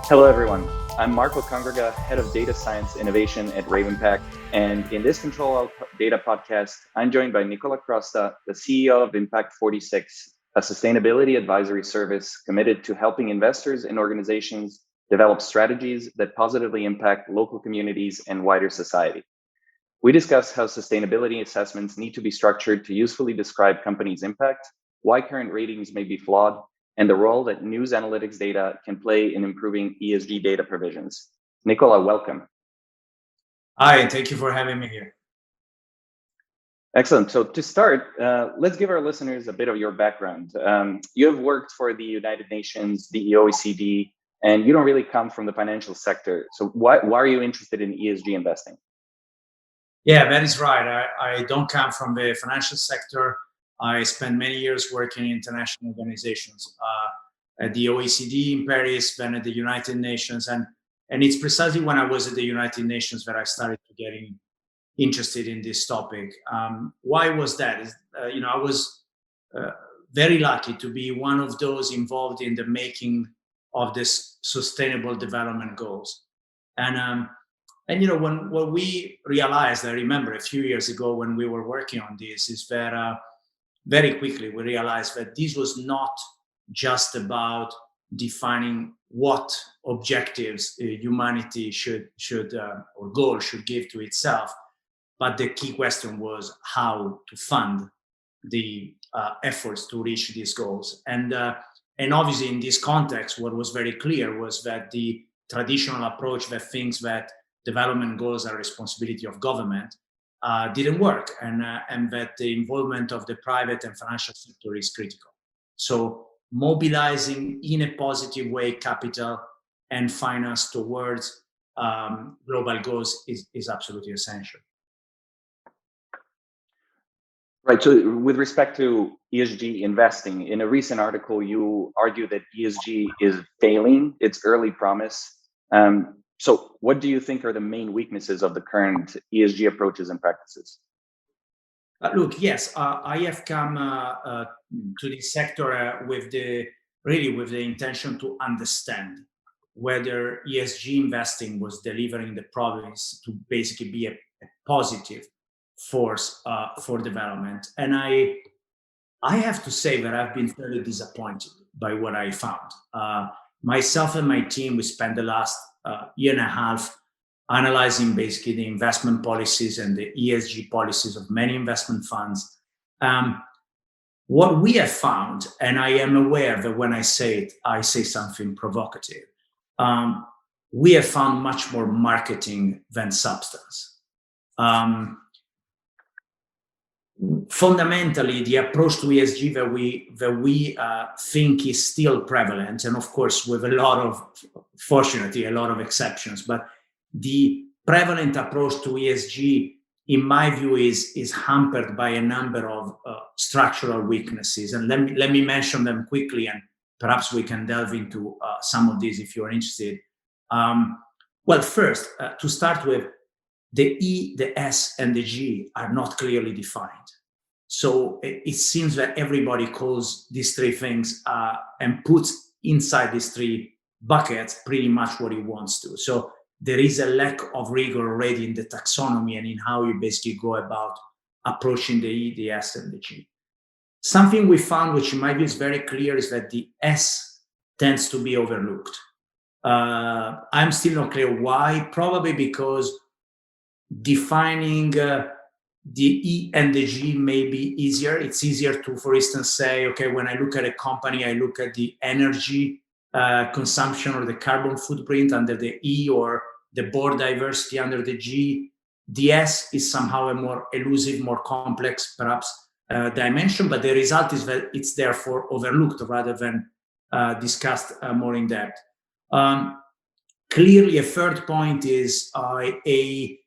Hello, everyone. I'm Marko Kangrga, Head of Data Science Innovation at RavenPack. And in this Control Alt Data podcast, I'm joined by Nicola Crosta, the CEO of Impact46, a sustainability advisory service committed to helping investors and organizations develop strategies that positively impact local communities and wider society. We discuss how sustainability assessments need to be structured to usefully describe companies' impact, why current ratings may be flawed, and the role that news analytics data can play in improving ESG data provisions. Nicola, welcome. Hi, thank you for having me here. Excellent. So to start, let's give our listeners a bit of your background. You have worked for the United Nations, the OECD, and you don't really come from the financial sector. So why are you interested in ESG investing? Yeah, that is right. I don't come from the financial sector. I spent many years working in international organizations, at the OECD in Paris, then at the United Nations. And it's precisely when I was at the United Nations that I started getting interested in this topic. Why was that? I was very lucky to be one of those involved in the making of this sustainable development goals. And when we realized, I remember a few years ago when we were working on this, is that very quickly we realized that this was not just about defining what objectives humanity should or goal should give to itself, but the key question was how to fund the efforts to reach these goals. And obviously in this context, what was very clear was that the traditional approach that thinks that development goals are responsibility of government didn't work, and that the involvement of the private and financial sector is critical. So mobilizing in a positive way capital and finance towards global goals is absolutely essential. Right. So with respect to ESG investing, in a recent article, you argue that ESG is failing its early promise. So what do you think are the main weaknesses of the current ESG approaches and practices? Look, yes, I have come to this sector with the intention to understand whether ESG investing was delivering the promise to basically be a positive force for development. And I have to say that I've been fairly disappointed by what I found. Myself and my team, we spent the last year and a half analyzing basically the investment policies and the ESG policies of many investment funds. What we have found, and I am aware that when I say it, I say something provocative, we have found much more marketing than substance. Fundamentally, the approach to ESG that we think is still prevalent, and of course with fortunately a lot of exceptions, but the prevalent approach to ESG, in my view, is hampered by a number of structural weaknesses. And let me mention them quickly, and perhaps we can delve into some of these if you're interested. Well, first, to start with, the E, the S, and the G are not clearly defined. So it seems that everybody calls these three things and puts inside these three buckets pretty much what he wants to. So there is a lack of rigor already in the taxonomy and in how you basically go about approaching the E, the S, and the G. Something we found, which in my view is very clear, is that the S tends to be overlooked. I'm still not clear why. Probably because defining the E and the G may be easier. It's easier to, for instance, say, okay, when I look at a company, I look at the energy consumption or the carbon footprint under the E, or the board diversity under the G. The S is somehow a more elusive, more complex, perhaps, dimension, but the result is that it's therefore overlooked rather than discussed more in depth. Clearly, a third point is a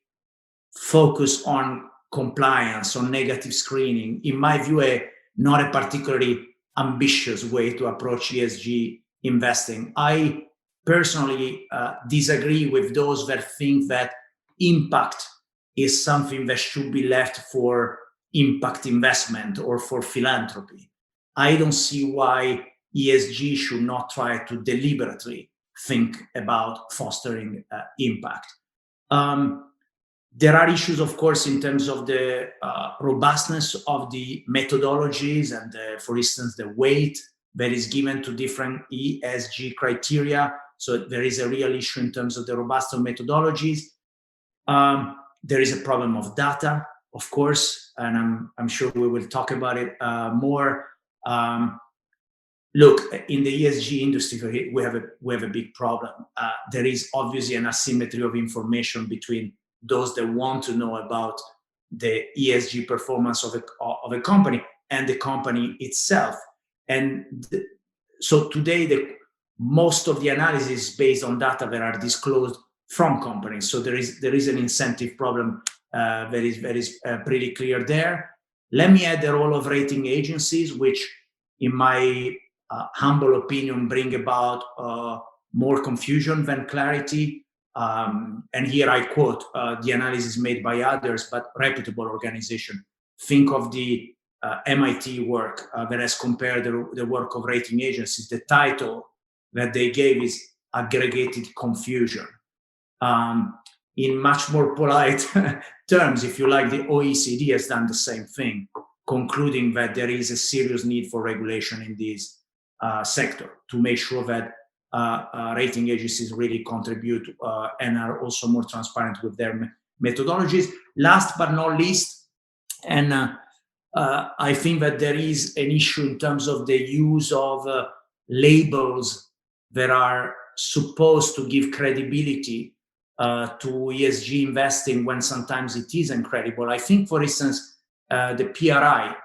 focus on compliance, on negative screening. In my view, not a particularly ambitious way to approach ESG investing. I personally disagree with those that think that impact is something that should be left for impact investment or for philanthropy. I don't see why ESG should not try to deliberately think about fostering impact. There are issues, of course, in terms of the robustness of the methodologies and, for instance, the weight that is given to different ESG criteria. So there is a real issue in terms of the robustness of methodologies. There is a problem of data, of course, and I'm sure we will talk about it more. Look, in the ESG industry, we have a big problem. There is obviously an asymmetry of information between those that want to know about the ESG performance of a company and the company itself. And so today, most of the analysis is based on data that are disclosed from companies. So there is an incentive problem that is pretty clear there. Let me add the role of rating agencies, which, in my humble opinion, bring about more confusion than clarity. And here I quote the analysis made by others, but reputable organization. Think of the MIT work that has compared the work of rating agencies. The title that they gave is Aggregated Confusion. In much more polite terms, if you like, the OECD has done the same thing, concluding that there is a serious need for regulation in this sector to make sure that rating agencies really contribute and are also more transparent with their methodologies. Last but not least, and I think that there is an issue in terms of the use of labels that are supposed to give credibility to ESG investing when sometimes it isn't credible. I think, for instance, the PRI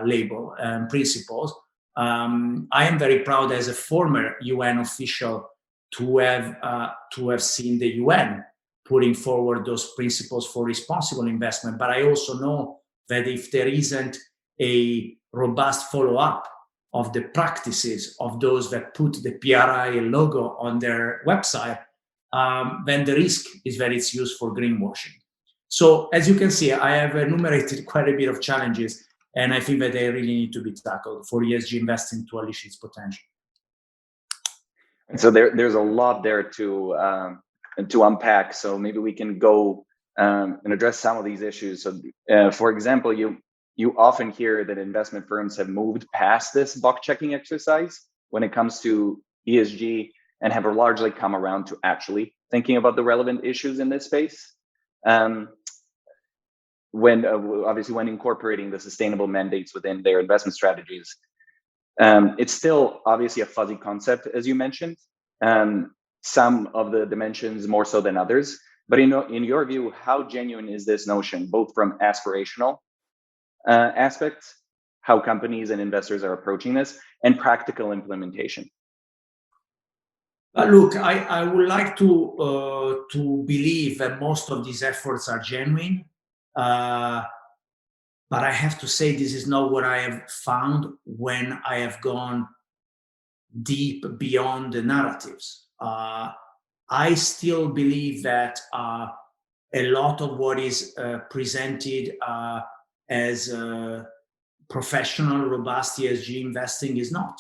label and principles. I am very proud as a former UN official to have seen the UN putting forward those principles for responsible investment. But I also know that if there isn't a robust follow-up of the practices of those that put the PRI logo on their website, then the risk is that it's used for greenwashing. So as you can see, I have enumerated quite a bit of challenges, and I think that they really need to be tackled for ESG investing to unleash its potential. And so there's a lot there to unpack. So maybe we can go and address some of these issues. So, for example, you often hear that investment firms have moved past this box checking exercise when it comes to ESG and have largely come around to actually thinking about the relevant issues in this space. When incorporating the sustainable mandates within their investment strategies, it's still obviously a fuzzy concept, as you mentioned. Some of the dimensions more so than others. But in your view, how genuine is this notion, both from aspirational aspects, how companies and investors are approaching this, and practical implementation? Look, I would like to believe that most of these efforts are genuine, but I have to say this is not what I have found when I have gone deep beyond the narratives. I still believe that a lot of what is presented as professional, robust ESG investing is not.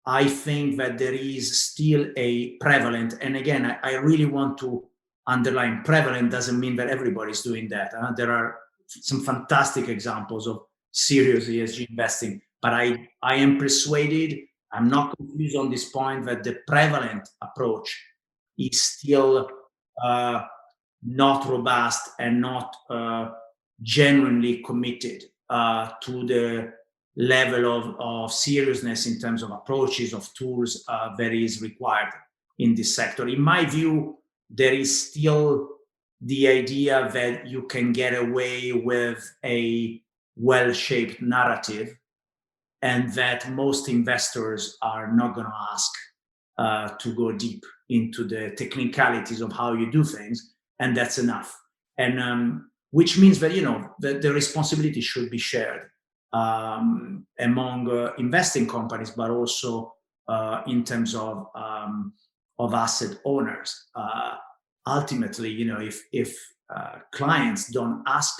I think that there is still a prevalent, and again, I really want to underline, prevalent doesn't mean that everybody's doing that. There are some fantastic examples of serious ESG investing, but I am persuaded, I'm not confused on this point, that the prevalent approach is still not robust and not genuinely committed to the level of seriousness in terms of approaches, of tools that is required in this sector. In my view, there is still the idea that you can get away with a well-shaped narrative and that most investors are not going to ask to go deep into the technicalities of how you do things, and that's enough. And which means that, the responsibility should be shared among investing companies, but also in terms of asset owners. Ultimately, if clients don't ask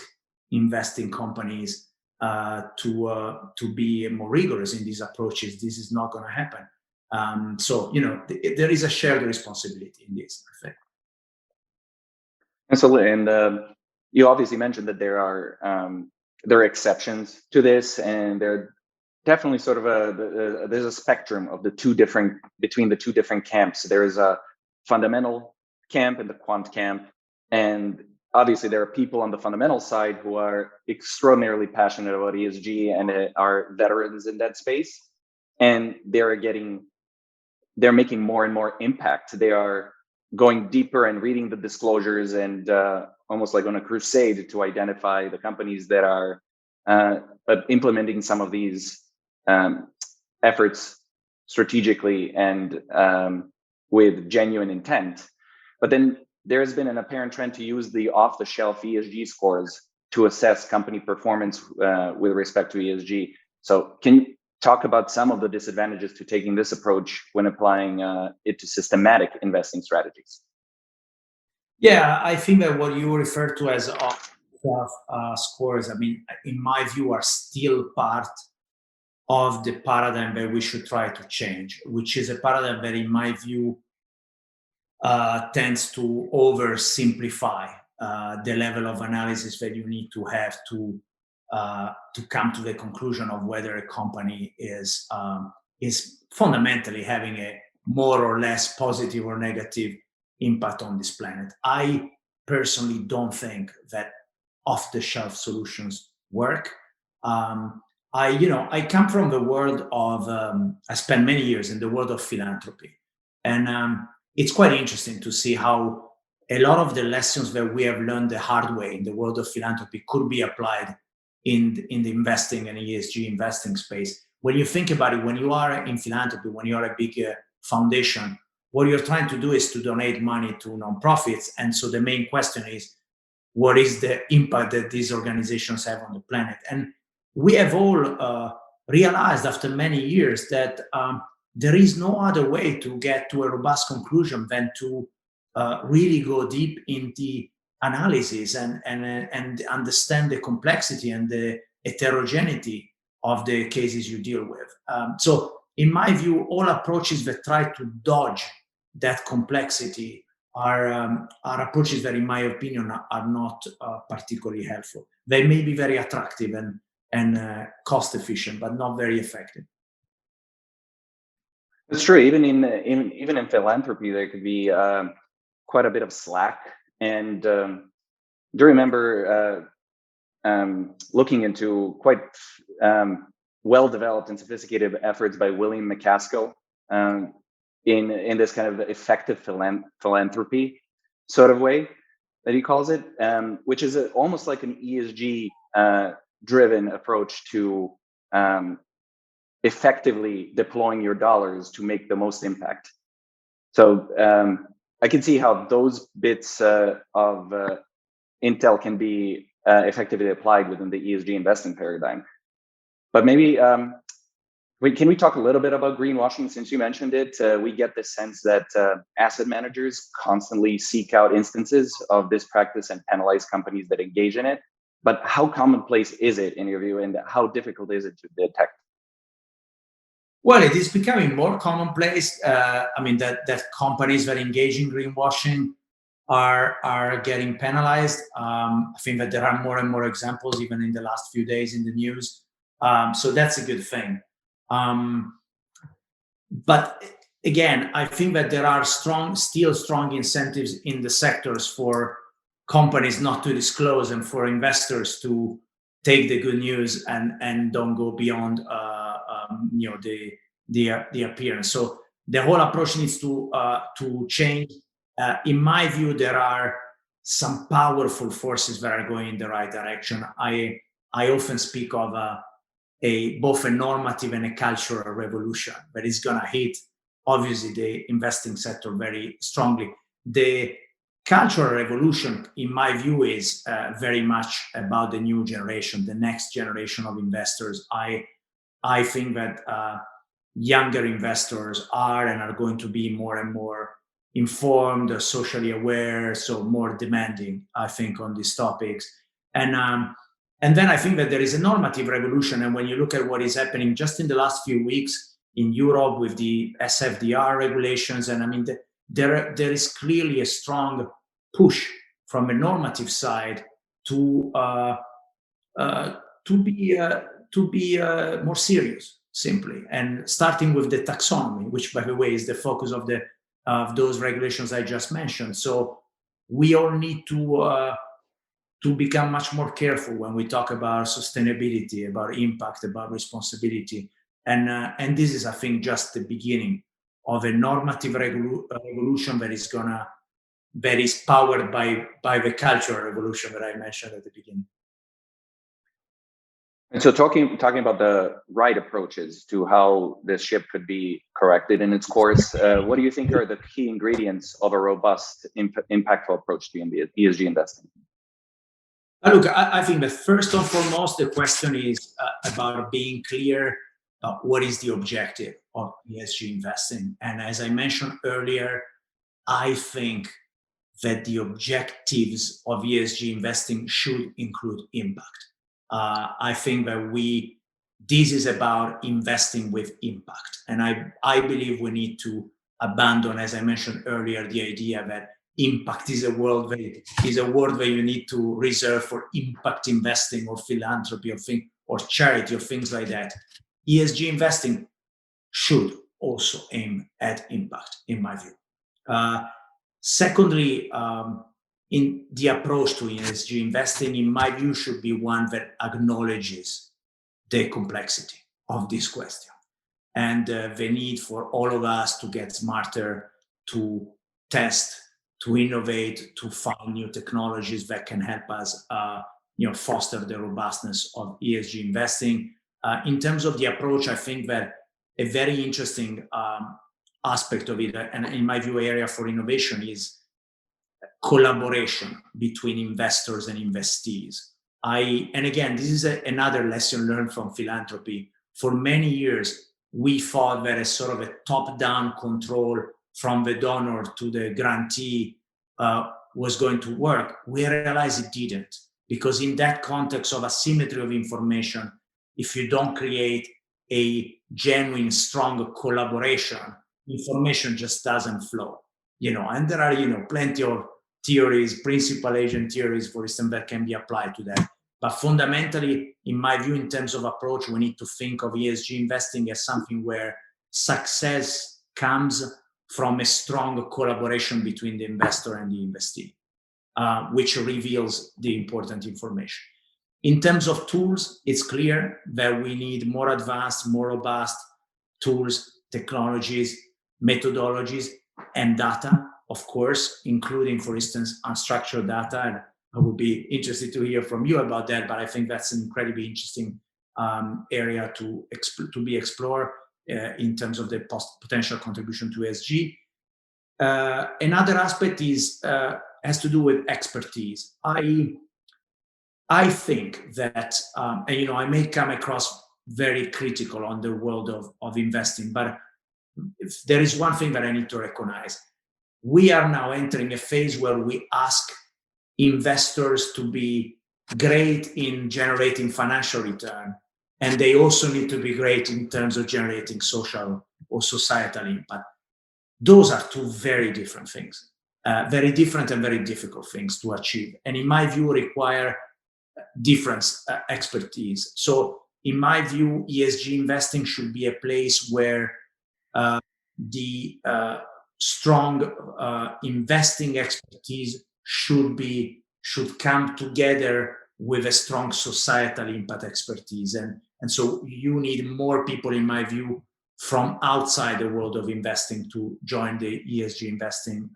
investing companies to be more rigorous in these approaches, this is not going to happen. So, there is a shared responsibility in this, I think. Absolutely. And you obviously mentioned that there are exceptions to this, and there definitely sort of there's a spectrum of between the two different camps. There is a fundamental camp and the quant camp, and obviously there are people on the fundamental side who are extraordinarily passionate about ESG and are veterans in that space, and they're making more and more impact. They are going deeper and reading the disclosures and almost like on a crusade to identify the companies that are implementing some of these efforts strategically and with genuine intent. But then there has been an apparent trend to use the off-the-shelf ESG scores to assess company performance with respect to ESG. So can you talk about some of the disadvantages to taking this approach when applying it to systematic investing strategies? Yeah, I think that what you refer to as off-the-shelf scores, in my view, are still part of the paradigm that we should try to change, which is a paradigm that, in my view, tends to oversimplify the level of analysis that you need to have to come to the conclusion of whether a company is fundamentally having a more or less positive or negative impact on this planet. I personally don't think that off-the-shelf solutions work. I come from the world of, I spent many years in the world of philanthropy. And it's quite interesting to see how a lot of the lessons that we have learned the hard way in the world of philanthropy could be applied in the investing and ESG investing space. When you think about it, when you are in philanthropy, when you are a big foundation, what you're trying to do is to donate money to nonprofits. And so the main question is, what is the impact that these organizations have on the planet? And we have all realized after many years that there is no other way to get to a robust conclusion than to really go deep in the analysis and understand the complexity and the heterogeneity of the cases you deal with. So in my view, all approaches that try to dodge that complexity are approaches that, in my opinion, are not particularly helpful. They may be very attractive and cost efficient, but not very effective. It's true. Even in philanthropy, there could be quite a bit of slack. And do remember looking into quite well-developed and sophisticated efforts by William MacAskill in this kind of effective philanthropy sort of way that he calls it, which is almost like an ESG driven approach to effectively deploying your dollars to make the most impact. So I can see how those bits of intel can be effectively applied within the ESG investing paradigm. But maybe can we talk a little bit about greenwashing? Since you mentioned it, we get the sense that asset managers constantly seek out instances of this practice and penalize companies that engage in it. But how commonplace is it in your view, and how difficult is it to detect? Well, it is becoming more commonplace. That companies that engage in greenwashing are getting penalized. I think that there are more and more examples, even in the last few days in the news. So that's a good thing. But again, I think that there are still strong incentives in the sectors for companies not to disclose and for investors to take the good news and don't go beyond the appearance. So the whole approach needs to change. In my view, there are some powerful forces that are going in the right direction. I often speak of both a normative and a cultural revolution that is going to hit, obviously, the investing sector very strongly. The cultural revolution, in my view, is very much about the new generation, the next generation of investors. I think that younger investors are and are going to be more and more informed, socially aware, so more demanding, I think, on these topics. And then I think that there is a normative revolution. And when you look at what is happening just in the last few weeks in Europe with the SFDR regulations. And I mean, there is clearly a strong push from a normative side to be more serious, simply, and starting with the taxonomy, which, by the way, is the focus of those regulations I just mentioned. So we all need to become much more careful when we talk about sustainability, about impact, about responsibility, and this is, I think, just the beginning of a normative revolution that is powered by the cultural revolution that I mentioned at the beginning. And so talking about the right approaches to how this ship could be corrected in its course, what do you think are the key ingredients of a robust, impactful approach to ESG investing? Look, I think that first and foremost, the question is about being clear what is the objective of ESG investing. And as I mentioned earlier, I think that the objectives of ESG investing should include impact. I think that this is about investing with impact. And I believe we need to abandon, as I mentioned earlier, the idea that impact is a word that you need to reserve for impact investing or philanthropy or charity or things like that. ESG investing should also aim at impact, in my view. Secondly, in the approach to ESG investing, in my view, should be one that acknowledges the complexity of this question and the need for all of us to get smarter, to test, to innovate, to find new technologies that can help us foster the robustness of ESG investing. In terms of the approach, I think that a very interesting aspect of it, and in my view, area for innovation, is collaboration between investors and investees. And again, this is another lesson learned from philanthropy. For many years, we thought that a sort of a top-down control from the donor to the grantee was going to work. We realized it didn't, because in that context of asymmetry of information, if you don't create a genuine, strong collaboration, information just doesn't flow. And there are plenty of theories, principal agent theories, for instance, that can be applied to that. But fundamentally, in my view, in terms of approach, we need to think of ESG investing as something where success comes from a strong collaboration between the investor and the investee, which reveals the important information. In terms of tools, it's clear that we need more advanced, more robust tools, technologies, methodologies, and data, of course, including, for instance, unstructured data. And I would be interested to hear from you about that, but I think that's an incredibly interesting area to be explored in terms of the potential contribution to ESG. Another aspect has to do with expertise. I think that, I may come across very critical on the world of investing, but if there is one thing that I need to recognize. We are now entering a phase where we ask investors to be great in generating financial return, and they also need to be great in terms of generating social or societal impact. Those are two very different things, very different and very difficult things to achieve, and in my view require different expertise. So in my view, ESG investing should be a place where the strong investing expertise should come together with a strong societal impact expertise, and so you need more people, in my view, from outside the world of investing to join the ESG investing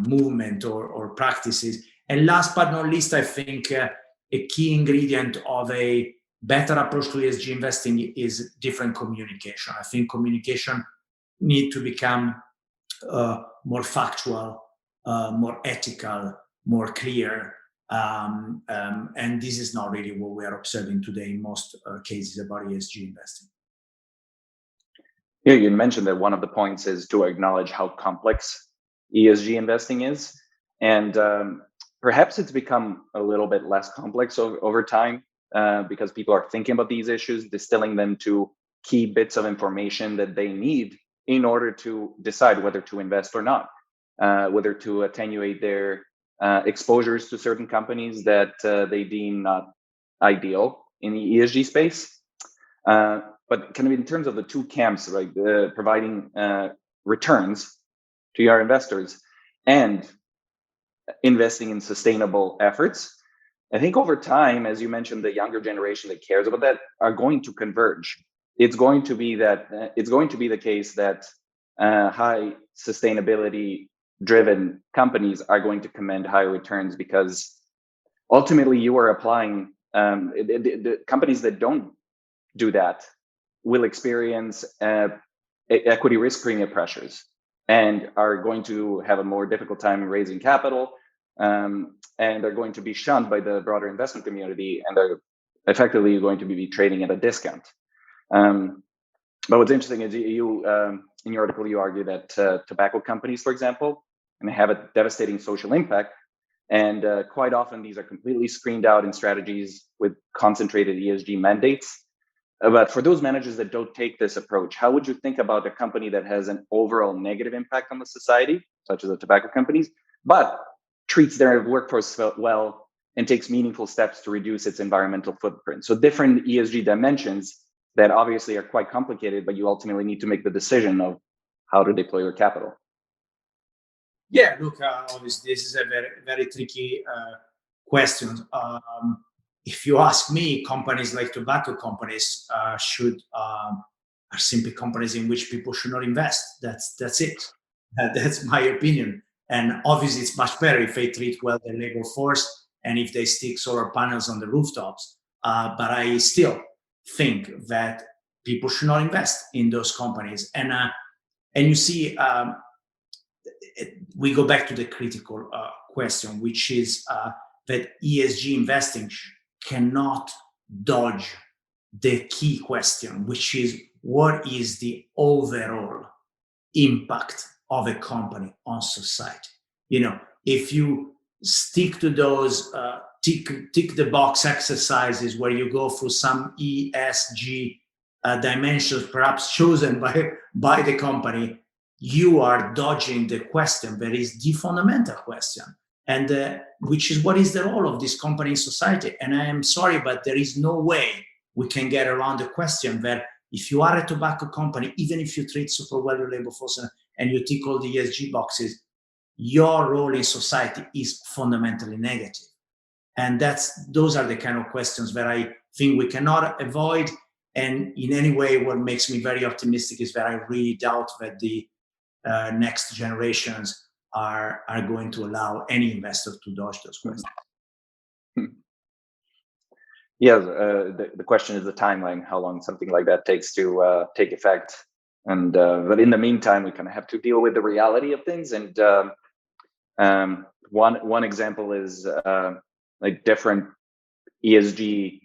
movement or practices. And last but not least, I think a key ingredient of a better approach to ESG investing is different communication. I think communication need to become more factual, more ethical, more clear, and this is not really what we are observing today in most cases about ESG investing. Yeah, you mentioned that one of the points is to acknowledge how complex ESG investing is, and perhaps it's become a little bit less complex over time because people are thinking about these issues, distilling them to key bits of information that they need in order to decide whether to invest or not, whether to attenuate their exposures to certain companies that they deem not ideal in the ESG space. But kind of in terms of the two camps, like providing returns to your investors and investing in sustainable efforts, I think over time, as you mentioned, the younger generation that cares about that are going to converge. It's going to be the case that high sustainability driven companies are going to command higher returns, because ultimately you are applying the companies that don't do that will experience equity risk premium pressures and are going to have a more difficult time raising capital, and are going to be shunned by the broader investment community, and are effectively going to be trading at a discount. But what's interesting is you in your article, you argue that tobacco companies, for example, and have a devastating social impact, and quite often these are completely screened out in strategies with concentrated ESG mandates. But for those managers that don't take this approach, how would you think about a company that has an overall negative impact on the society, such as the tobacco companies, but treats their workforce well and takes meaningful steps to reduce its environmental footprint? So different ESG dimensions that obviously are quite complicated, but you ultimately need to make the decision of how to deploy your capital. Yeah, look, obviously this is a very, very tricky question. If you ask me, companies like tobacco companies are simply companies in which people should not invest. That's it. That's my opinion. And obviously, it's much better if they treat well their labor force and if they stick solar panels on the rooftops. But I still think that people should not invest in those companies. And you see, we go back to the critical question, which is that ESG investing cannot dodge the key question, which is what is the overall impact of a company on society? You know, if you stick to those tick the box exercises where you go through some ESG dimensions, perhaps chosen by the company, you are dodging the question that is the fundamental question, and which is what is the role of this company in society. And I am sorry, but there is no way we can get around the question that if you are a tobacco company, even if you treat super well your labor force and you tick all the ESG boxes, your role in society is fundamentally negative. And those are the kind of questions that I think we cannot avoid. And in any way, what makes me very optimistic is that I really doubt that the next generations are going to allow any investor to dodge those questions. Yeah, the question is the timeline, how long something like that takes to take effect. And but in the meantime, we kind of have to deal with the reality of things. And one example is like different ESG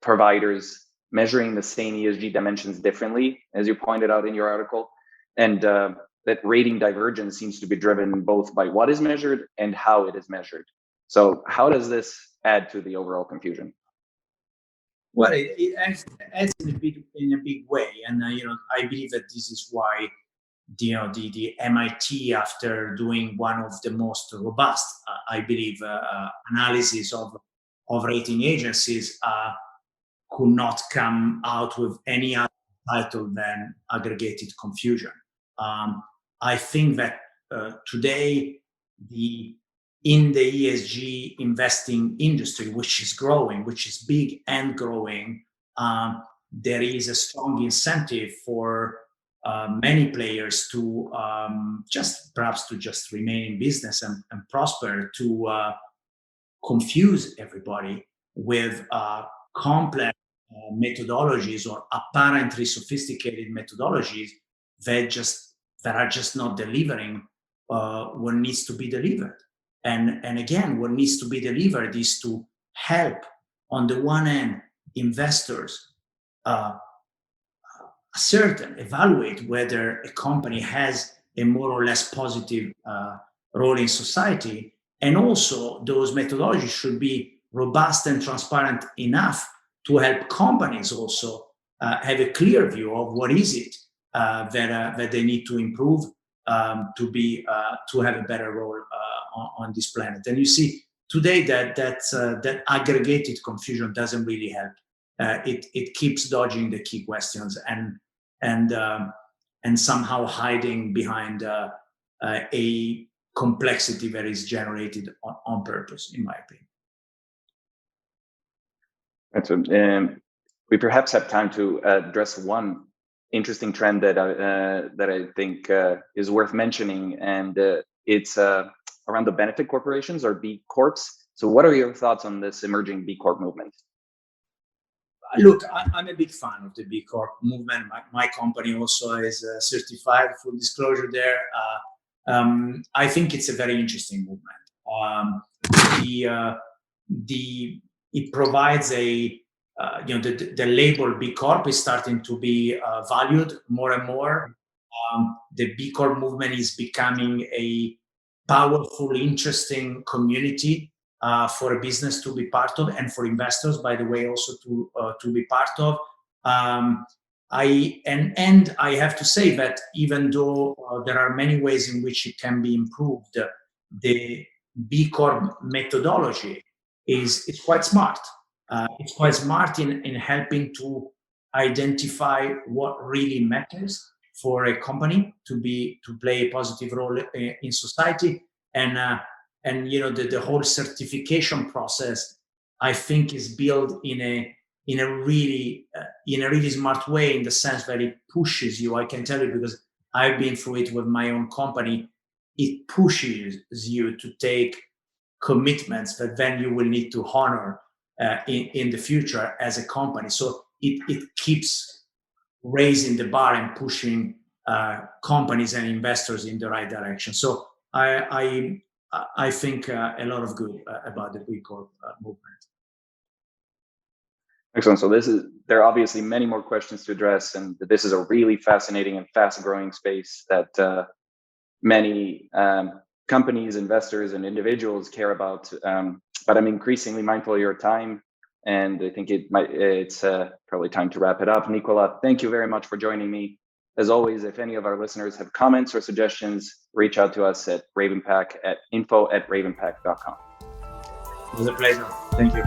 providers measuring the same ESG dimensions differently, as you pointed out in your article. And that rating divergence seems to be driven both by what is measured and how it is measured. So how does this add to the overall confusion? Well, it adds in a big way, and I believe that this is why the MIT, after doing one of the most robust, I believe, analysis of rating agencies, could not come out with any other title than aggregated confusion. I think that today in the ESG investing industry, which is growing, which is big and growing, there is a strong incentive for many players to just remain in business and prosper, to confuse everybody with complex methodologies or apparently sophisticated methodologies that are just not delivering what needs to be delivered. And again, what needs to be delivered is to help, on the one hand, investors evaluate whether a company has a more or less positive role in society. And also, those methodologies should be robust and transparent enough to help companies also have a clear view of what is it that they need to improve to have a better role on this planet. And you see today that aggregated confusion doesn't really help. It keeps dodging the key questions and somehow hiding behind a complexity that is generated on purpose, in my opinion. So, we perhaps have time to address one interesting trend that I think is worth mentioning, and it's around the benefit corporations or B Corps. So what are your thoughts on this emerging B Corp movement? Look, I'm a big fan of the B Corp movement. My company also is certified, full disclosure there. I think it's a very interesting movement. It provides the label B Corp is starting to be valued more and more. The B Corp movement is becoming a powerful, interesting community for a business to be part of, and for investors, by the way, also to be part of. I have to say that even though there are many ways in which it can be improved, the B Corp methodology is quite smart. It's quite smart in helping to identify what really matters for a company to play a positive role in society, and the whole certification process, I think, is built in a really smart way, in the sense that it pushes you. I can tell you, because I've been through it with my own company. It pushes you to take commitments that then you will need to honor in the future as a company. So it keeps raising the bar and pushing companies and investors in the right direction. So I think a lot of good about the B Corp movement. Excellent. So there are obviously many more questions to address, and this is a really fascinating and fast-growing space that many companies, investors, and individuals care about. But I'm increasingly mindful of your time, and I think it's probably time to wrap it up. Nicola, thank you very much for joining me. As always, if any of our listeners have comments or suggestions, reach out to us at RavenPack at info@ravenpack.com. It was a pleasure. Thank you.